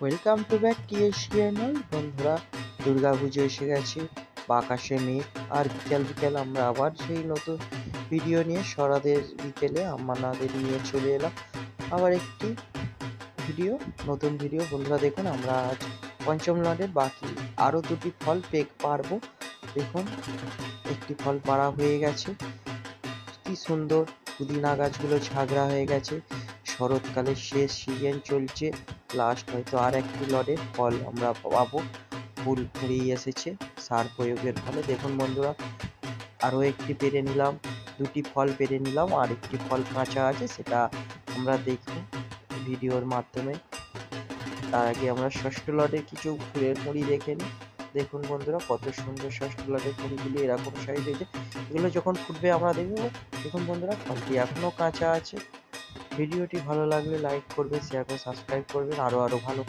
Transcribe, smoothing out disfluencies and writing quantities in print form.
Welcome to back TS channel. বন্ধুরা, দুর্গাপুজো এসে গেছে, বা আকাশে মেঘ, আর বিকেল বিকেল আমরা আবার সেই নতুন ভিডিও নিয়ে সরাদের বিকেলে আমাদের নিয়ে চলে এলাম আবার একটি নতুন ভিডিও। বন্ধুরা দেখুন, আমরা আজ পঞ্চম লটের বাকি আরও দুটি ফল পারবো। দেখুন, একটি ফল পাড়া হয়ে গেছে, কি সুন্দর পুদিনা গাছগুলো ঝাগড়া হয়ে গেছে। শরৎকালের শেষ সিজন চলছে, লাস্ট হয়তো আর একটি লটের ফল আমরা পাবো। ফুল ফুরিয়ে এসেছে সার প্রয়োগের ফলে। দেখুন বন্ধুরা, আরও একটি পেরে নিলাম, দুটি ফল পেরে নিলাম, আর একটি ফল কাঁচা আছে, সেটা আমরা দেখব ভিডিওর মাধ্যমে। তার আগে আমরা ষষ্ঠ লটের কিছু ফুলের কুঁড়ি দেখে নিই। দেখুন বন্ধুরা, কত সুন্দর ষষ্ঠ লটের কুঁড়িগুলি এরকম সাইজ হয়েছে। এগুলো যখন ফুটবে আমরা দেখব। দেখুন বন্ধুরা, ফলটি এখনও কাঁচা আছে। ভিডিওটি ভালো লাগলে লাইক করবে, শেয়ার করে সাবস্ক্রাইব করবেন আরও ভালো